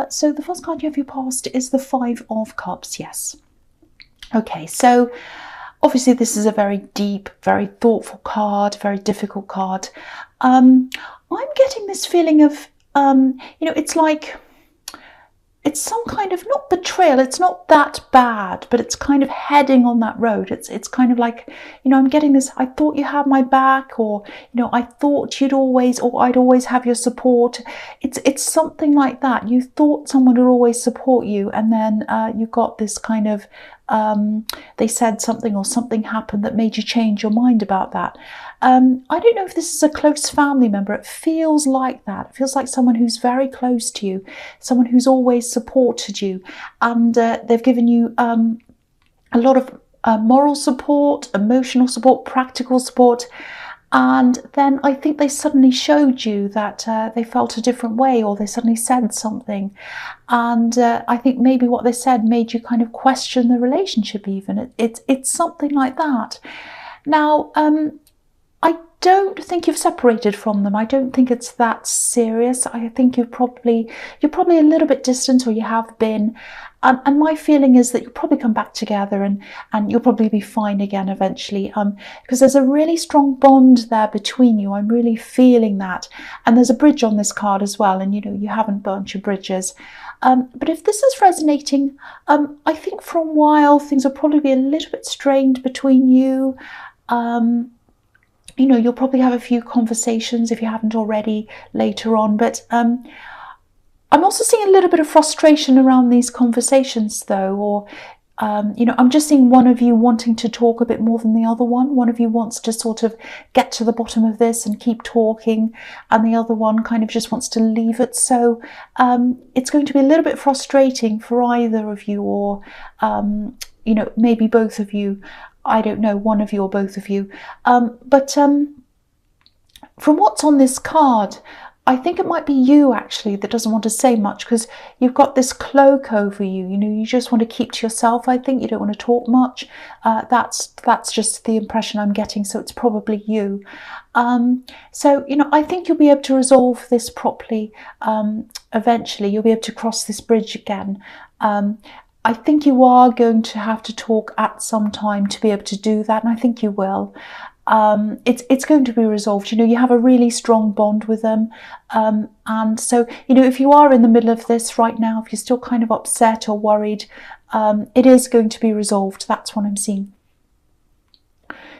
So the first card you have your past is the Five of Cups, yes. Okay, so obviously this is a very deep, very thoughtful card, very difficult card. I'm getting this feeling of, it's like, it's some kind of, not betrayal, it's not that bad, but it's kind of heading on that road. It's kind of like, I'm getting this, I thought you had my back, or, I thought you'd always, or I'd always have your support. It's something like that. You thought someone would always support you, and then you got this kind of, they said something or something happened that made you change your mind about that. I don't know if this is a close family member. It feels like that. It feels like someone who's very close to you, someone who's always supported you, and they've given you a lot of moral support, emotional support, practical support. And then I think they suddenly showed you that they felt a different way, or they suddenly said something. And I think maybe what they said made you kind of question the relationship even. It's something like that. Now, I don't think you've separated from them. I don't think it's that serious. I think you're probably a little bit distant, or you have been. And my feeling is that you'll probably come back together, and you'll probably be fine again eventually, because there's a really strong bond there between you. I'm really feeling that. And there's a bridge on this card as well, and you haven't burnt your bridges. But if this is resonating, I think for a while things will probably be a little bit strained between you. You'll probably have a few conversations if you haven't already later on, but I'm also seeing a little bit of frustration around these conversations though, or I'm just seeing one of you wanting to talk a bit more than the other one. One of you wants to sort of get to the bottom of this and keep talking, and the other one kind of just wants to leave it. So it's going to be a little bit frustrating for either of you, or maybe both of you. I don't know, one of you or both of you. But from what's on this card, I think it might be you actually that doesn't want to say much, because you've got this cloak over you. You just want to keep to yourself. I think you don't want to talk much. That's just the impression I'm getting. So it's probably you. So I think you'll be able to resolve this properly. Eventually, you'll be able to cross this bridge again. I think you are going to have to talk at some time to be able to do that, and I think you will. It's going to be resolved. You have a really strong bond with them, and so if you are in the middle of this right now, if you're still kind of upset or worried, it is going to be resolved. That's what I'm seeing.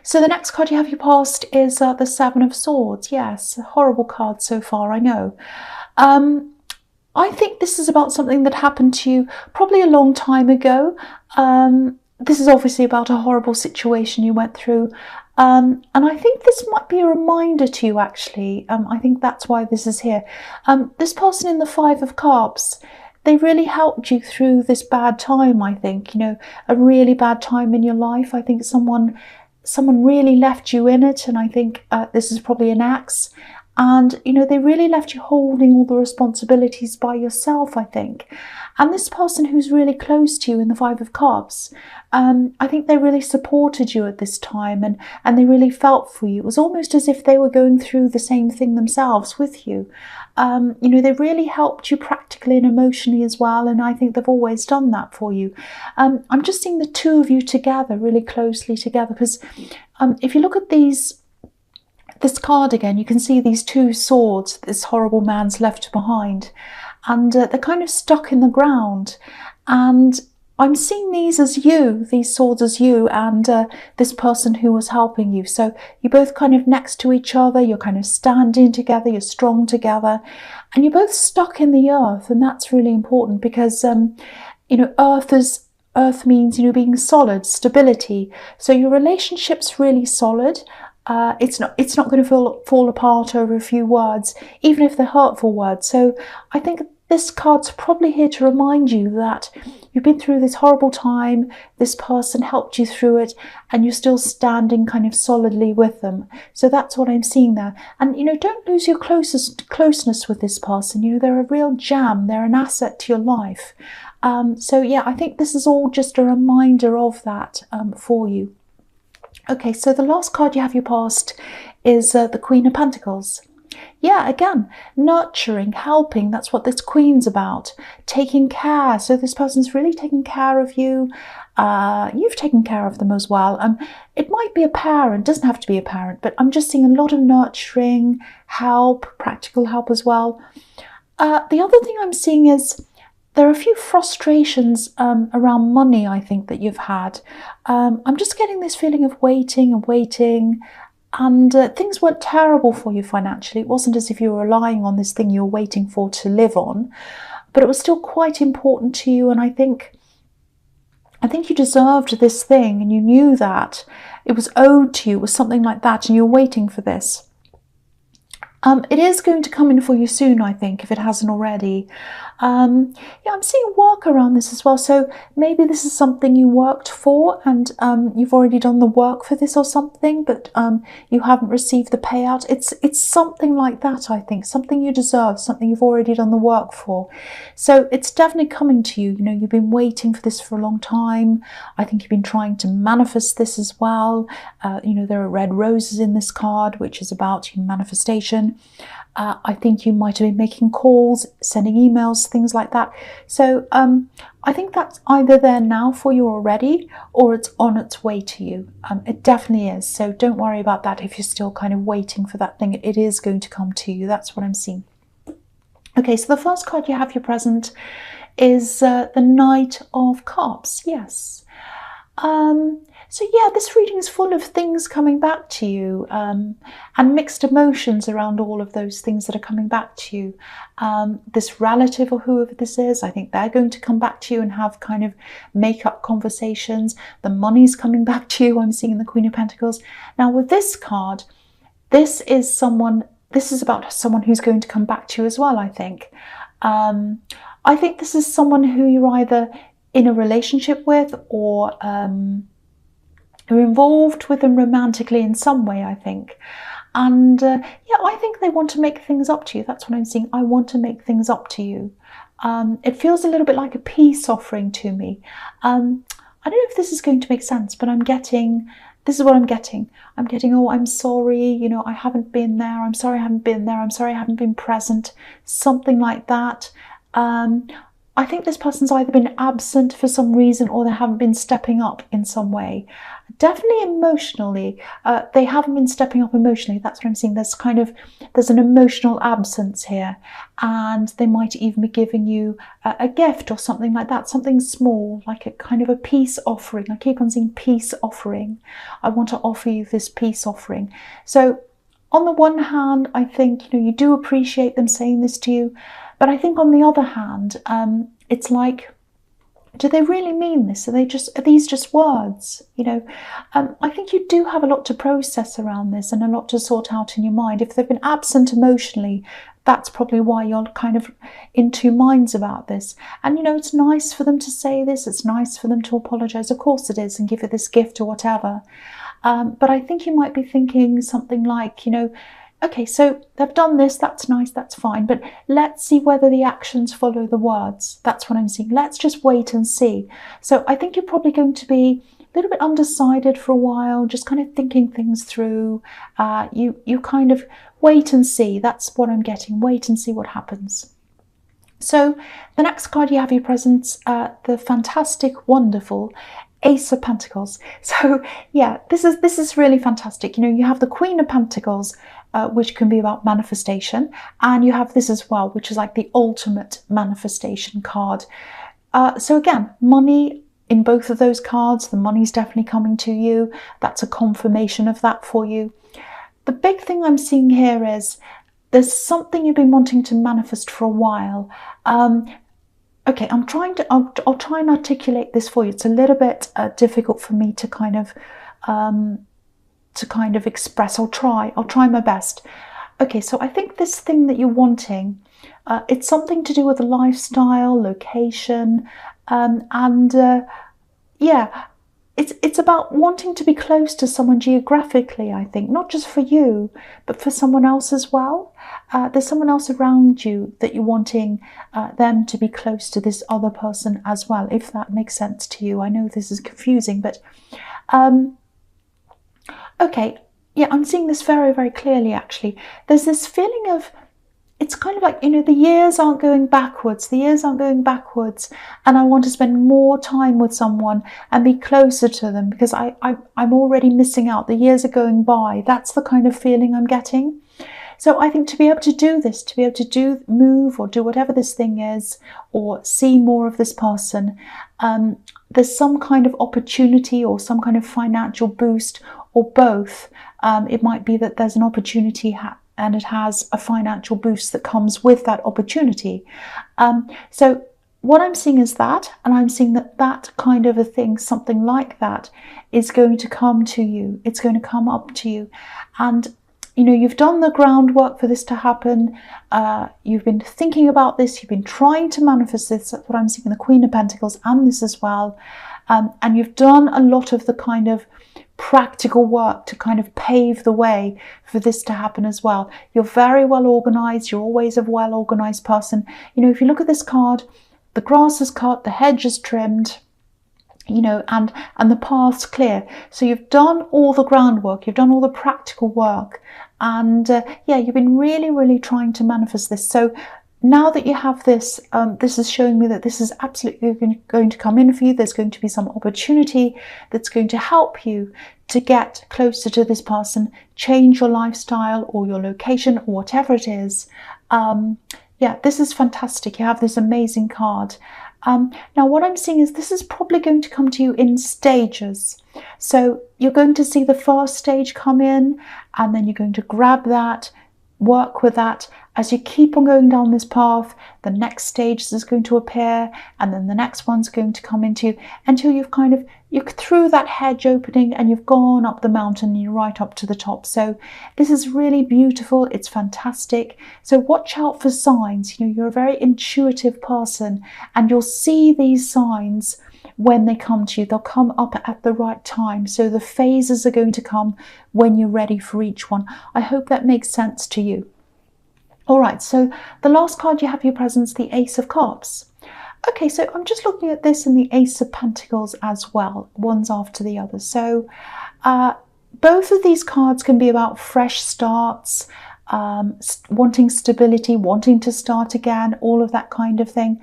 So the next card you have your past is the Seven of Swords. Yes, a horrible card so far, I know. I think this is about something that happened to you probably a long time ago. This is obviously about a horrible situation you went through. And I think this might be a reminder to you, actually. I think that's why this is here. This person in the Five of Cups, they really helped you through this bad time, I think. A really bad time in your life. I think someone really left you in it, and I think this is probably an ex. And, they really left you holding all the responsibilities by yourself, I think. And this person who's really close to you in the Five of Cups, I think they really supported you at this time, and they really felt for you. It was almost as if they were going through the same thing themselves with you. They really helped you practically and emotionally as well, and I think they've always done that for you. I'm just seeing the two of you together, really closely together, because if you look at this card again, you can see these two swords this horrible man's left behind, and they're kind of stuck in the ground. And I'm seeing these swords as you, and this person who was helping you. So you're both kind of next to each other, you're kind of standing together, you're strong together, and you're both stuck in the earth. And that's really important, because earth means being solid, stability. So your relationship's really solid. It's not going to fall apart over a few words, even if they're hurtful words. So I think this card's probably here to remind you that you've been through this horrible time, this person helped you through it, and you're still standing kind of solidly with them. So that's what I'm seeing there. And, don't lose your closeness with this person. They're a real gem. They're an asset to your life. So yeah, I think this is all just a reminder of that for you. Okay, so the last card you have your past is the Queen of Pentacles. Yeah, again, nurturing, helping, that's what this Queen's about. Taking care. So this person's really taking care of you. You've taken care of them as well. It might be a parent, doesn't have to be a parent, but I'm just seeing a lot of nurturing, help, practical help as well. The other thing I'm seeing is there are a few frustrations around money, I think, that you've had. I'm just getting this feeling of waiting and waiting, and things weren't terrible for you financially. It wasn't as if you were relying on this thing you were waiting for to live on, but it was still quite important to you, and I think you deserved this thing, and you knew that. It was owed to you, it was something like that, and you were waiting for this. It is going to come in for you soon, I think, if it hasn't already. Yeah, I'm seeing work around this as well. So maybe this is something you worked for and you've already done the work for this or something, but you haven't received the payout. It's something like that, I think. Something you deserve, something you've already done the work for. So it's definitely coming to you. You know, you've been waiting for this for a long time. I think you've been trying to manifest this as well. You know, there are red roses in this card, which is about manifestation. I think you might have been making calls, sending emails, things like that. So I think that's either there now for you already, or it's on its way to you. It definitely is. So don't worry about that if you're still kind of waiting for that thing. It is going to come to you. That's what I'm seeing. Okay, so the first card you have your present is the Knight of Cups. Yes. So yeah, this reading is full of things coming back to you and mixed emotions around all of those things that are coming back to you. This relative or whoever this is, I think they're going to come back to you and have kind of make-up conversations. The money's coming back to you. I'm seeing the Queen of Pentacles. Now with this card, this is about someone who's going to come back to you as well, I think. I think this is someone who you're either in a relationship with or who are involved with them romantically in some way, I think. And yeah, I think they want to make things up to you. That's what I'm seeing. I want to make things up to you. It feels a little bit like a peace offering to me. I don't know if this is going to make sense, but this is what I'm getting. I'm getting, oh, I'm sorry, you know, I haven't been there. I'm sorry I haven't been there. I'm sorry I haven't been present. Something like that. I think this person's either been absent for some reason or they haven't been stepping up in some way. Definitely emotionally, they haven't been stepping up emotionally. That's what I'm seeing. There's an emotional absence here, and they might even be giving you a gift or something like that, something small, like a kind of a peace offering. I keep on seeing peace offering. I want to offer you this peace offering. So on the one hand, I think, you know, you do appreciate them saying this to you, but I think on the other hand, it's like, do they really mean this? Are these just words? You know, I think you do have a lot to process around this and a lot to sort out in your mind. If they've been absent emotionally, that's probably why you're kind of in two minds about this. And, you know, it's nice for them to say this. It's nice for them to apologise. Of course it is, and give you this gift or whatever. But I think you might be thinking something like, you know, okay, so they've done this, that's nice, that's fine, but let's see whether the actions follow the words. That's what I'm seeing. Let's just wait and see. So I think you're probably going to be a little bit undecided for a while, just kind of thinking things through. You kind of wait and see. That's what I'm getting. Wait and see what happens. So the next card you have your presents, the fantastic, wonderful Ace of Pentacles. So yeah, this is really fantastic. You know, you have the Queen of Pentacles, which can be about manifestation, and you have this as well, which is like the ultimate manifestation card. So again, money in both of those cards, the money's definitely coming to you. That's a confirmation of that for you. The big thing I'm seeing here is there's something you've been wanting to manifest for a while. Okay, I'll try and articulate this for you. It's a little bit difficult for me to kind of express. I'll try my best. Okay, so I think this thing that you're wanting, it's something to do with a lifestyle, location, yeah, it's about wanting to be close to someone geographically, I think, not just for you, but for someone else as well. There's someone else around you that you're wanting them to be close to this other person as well, if that makes sense to you. I know this is confusing, but okay, yeah, I'm seeing this very, very clearly, actually. There's this feeling of, it's kind of like, you know, the years aren't going backwards. The years aren't going backwards. And I want to spend more time with someone and be closer to them because I'm already missing out. The years are going by. That's the kind of feeling I'm getting. So I think to be able to do this, to be able to move or do whatever this thing is, or see more of this person, there's some kind of opportunity or some kind of financial boost, or both. It might be that there's an opportunity and it has a financial boost that comes with that opportunity. So what I'm seeing is that, and I'm seeing that kind of a thing, something like that, is going to come to you. It's going to come up to you. And you know, you've done the groundwork for this to happen. You've been thinking about this. You've been trying to manifest this. That's what I'm seeing in the Queen of Pentacles and this as well. And you've done a lot of the kind of practical work to kind of pave the way for this to happen as well. You're very well organized. You're always a well organized person. You know, if you look at this card, the grass is cut, the hedge is trimmed, you know, and the path's clear. So you've done all the groundwork, you've done all the practical work, and yeah, you've been really, really trying to manifest this. So now that you have this, this is showing me that this is absolutely going to come in for you. There's going to be some opportunity that's going to help you to get closer to this person, change your lifestyle or your location or whatever it is. Yeah, this is fantastic. You have this amazing card. Now what I'm seeing is this is probably going to come to you in stages. So you're going to see the first stage come in, and then you're going to grab that, work with that. As you keep on going down this path, the next stage is going to appear, and then the next one's going to come into you until you're through that hedge opening and you've gone up the mountain and you're right up to the top. So this is really beautiful. It's fantastic. So watch out for signs. You know, you're a very intuitive person, and you'll see these signs when they come to you. They'll come up at the right time. So the phases are going to come when you're ready for each one. I hope that makes sense to you. All right, so the last card you have for your presence, the Ace of Cups. Okay, so I'm just looking at this in the Ace of Pentacles as well, one's after the other. So both of these cards can be about fresh starts, wanting stability, wanting to start again, all of that kind of thing.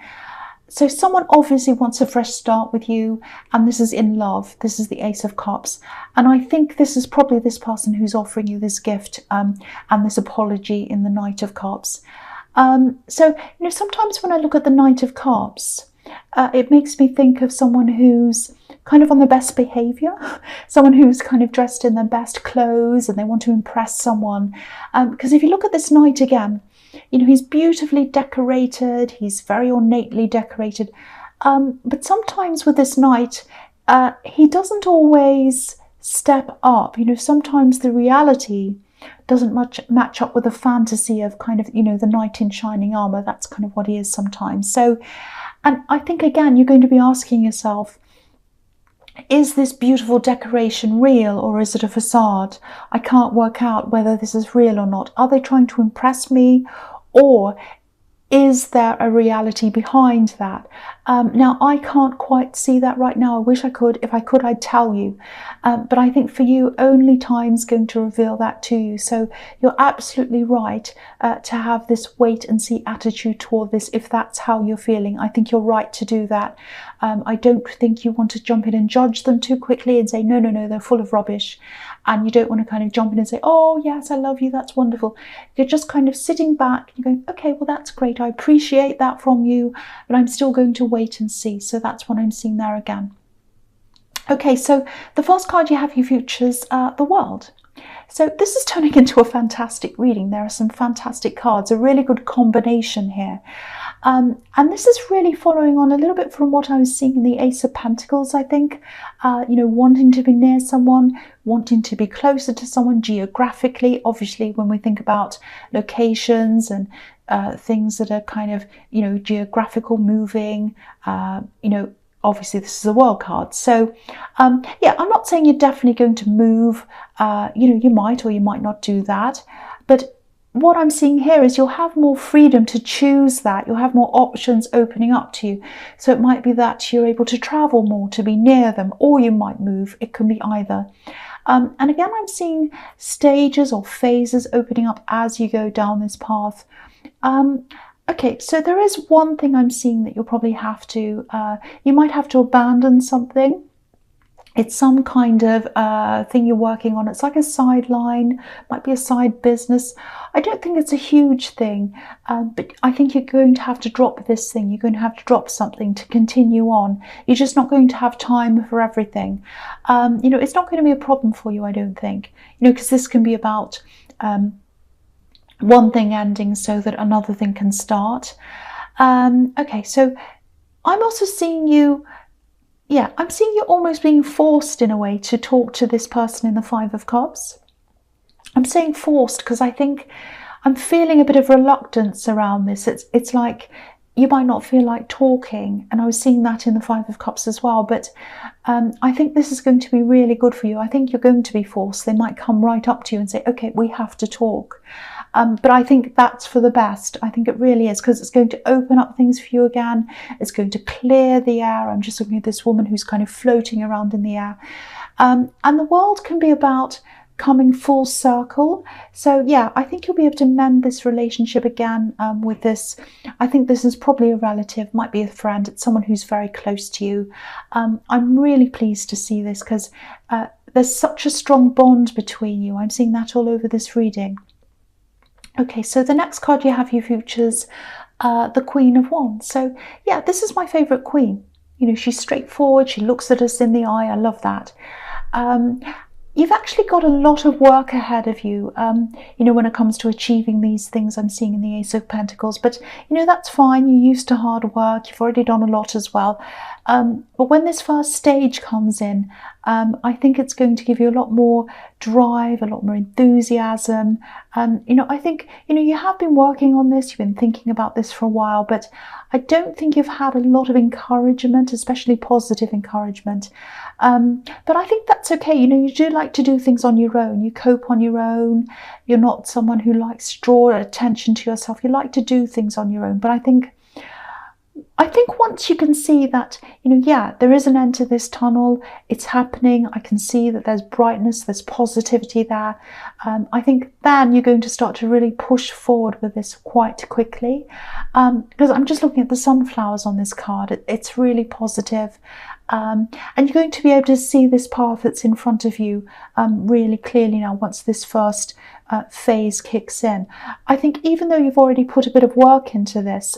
So someone obviously wants a fresh start with you, and this is in love. This is the Ace of Cups. And I think this is probably this person who's offering you this gift and this apology in the Knight of Cups. So, you know, sometimes when I look at the Knight of Cups, it makes me think of someone who's kind of on their best behavior, someone who's kind of dressed in their best clothes and they want to impress someone. Because if you look at this Knight again, you know, he's beautifully decorated, he's very ornately decorated. But sometimes with this Knight, he doesn't always step up. You know, sometimes the reality doesn't match up with the fantasy of kind of, you know, the knight in shining armor. That's kind of what he is sometimes. So, and I think again, you're going to be asking yourself, is this beautiful decoration real, or is it a facade? I can't work out whether this is real or not. Are they trying to impress me, or is there a reality behind that? Now, I can't quite see that right now. I wish I could. If I could, I'd tell you. But I think for you, only time's going to reveal that to you. So you're absolutely right to have this wait and see attitude toward this if that's how you're feeling. I think you're right to do that. I don't think you want to jump in and judge them too quickly and say, no, no, no, they're full of rubbish. And you don't want to kind of jump in and say, oh, yes, I love you, that's wonderful. You're just kind of sitting back, you're going, okay, well, that's great. I appreciate that from you, but I'm still going to wait and see. So that's what I'm seeing there again. Okay, so the first card you have, you features the World. So this is turning into a fantastic reading. There are some fantastic cards, a really good combination here. And this is really following on a little bit from what I was seeing in the Ace of Pentacles, I think. You know, wanting to be near someone, wanting to be closer to someone geographically. Obviously, when we think about locations and things that are kind of, you know, geographical, moving, you know, obviously this is a World card. So yeah, I'm not saying you're definitely going to move. You know, you might or you might not do that. But what I'm seeing here is you'll have more freedom to choose that. You'll have more options opening up to you. So it might be that you're able to travel more, to be near them, or you might move. It can be either. And again, I'm seeing stages or phases opening up as you go down this path. Okay, so there is one thing I'm seeing that you'll probably have to, you might have to abandon something. It's some kind of thing you're working on. It's like a sideline, might be a side business. I don't think it's a huge thing, but I think you're going to have to drop this thing. You're going to have to drop something to continue on. You're just not going to have time for everything. You know, it's not going to be a problem for you, I don't think. You know, because this can be about one thing ending so that another thing can start. Okay, so I'm also seeing you. Yeah, I'm seeing you almost being forced in a way to talk to this person in the Five of Cups. I'm saying forced because I think I'm feeling a bit of reluctance around this. It's like you might not feel like talking, and I was seeing that in the Five of Cups as well, but I think this is going to be really good for you. I think you're going to be forced. They might come right up to you and say, okay, we have to talk. But I think that's for the best. I think it really is, because it's going to open up things for you again. It's going to clear the air. I'm just looking at this woman who's kind of floating around in the air. And the world can be about coming full circle. So yeah, I think you'll be able to mend this relationship again with this. I think this is probably a relative, might be a friend. It's someone who's very close to you. I'm really pleased to see this because there's such a strong bond between you. I'm seeing that all over this reading. Okay, so the next card you have you features the Queen of Wands. So yeah, this is my favourite queen. You know, she's straightforward. She looks at us in the eye. I love that. You've actually got a lot of work ahead of you, you know, when it comes to achieving these things I'm seeing in the Ace of Pentacles. But, you know, that's fine. You're used to hard work. You've already done a lot as well. But when this first stage comes in, I think it's going to give you a lot more drive, a lot more enthusiasm. You know, I think, you know, you have been working on this. You've been thinking about this for a while, but I don't think you've had a lot of encouragement, especially positive encouragement. But I think that's okay. You know, you do like to do things on your own. You cope on your own. You're not someone who likes to draw attention to yourself. You like to do things on your own. But I think once you can see that, you know, yeah, there is an end to this tunnel. It's happening. I can see that there's brightness, there's positivity there. I think then you're going to start to really push forward with this quite quickly. Because I'm just looking at the sunflowers on this card. It's really positive. And you're going to be able to see this path that's in front of you really clearly now once this first phase kicks in. I think even though you've already put a bit of work into this,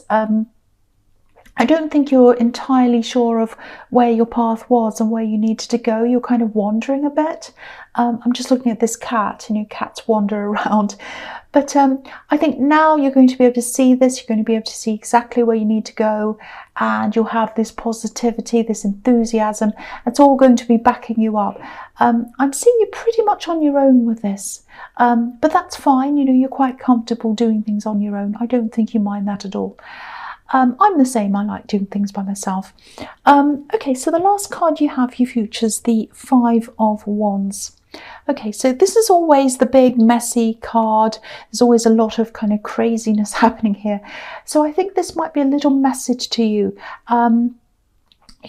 I don't think you're entirely sure of where your path was and where you needed to go. You're kind of wandering a bit. I'm just looking at this cat, you know, cats wander around. But I think now you're going to be able to see this. You're going to be able to see exactly where you need to go. And you'll have this positivity, this enthusiasm. It's all going to be backing you up. I'm seeing you pretty much on your own with this. But that's fine. You know, you're quite comfortable doing things on your own. I don't think you mind that at all. I'm the same. I like doing things by myself. Okay, so the last card you have you features the Five of Wands. Okay, so this is always the big messy card. There's always a lot of kind of craziness happening here. So I think this might be a little message to you. You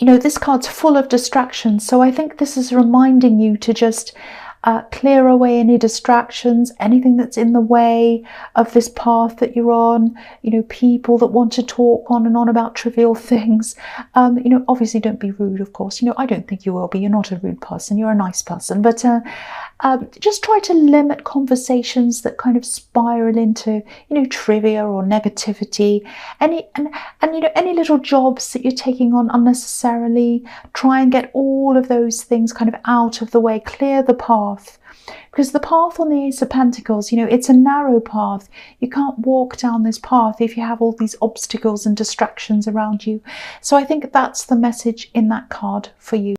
know, this card's full of distractions. So I think this is reminding you to just clear away any distractions, anything that's in the way of this path that you're on, you know, people that want to talk on and on about trivial things. You know, obviously don't be rude, of course. You know, I don't think you will be. You're not a rude person. You're a nice person. But just try to limit conversations that kind of spiral into, you know, trivia or negativity. And you know, any little jobs that you're taking on unnecessarily, try and get all of those things kind of out of the way. Clear the path. Because the path on the Ace of Pentacles, you know, it's a narrow path. You can't walk down this path if you have all these obstacles and distractions around you. So I think that's the message in that card for you.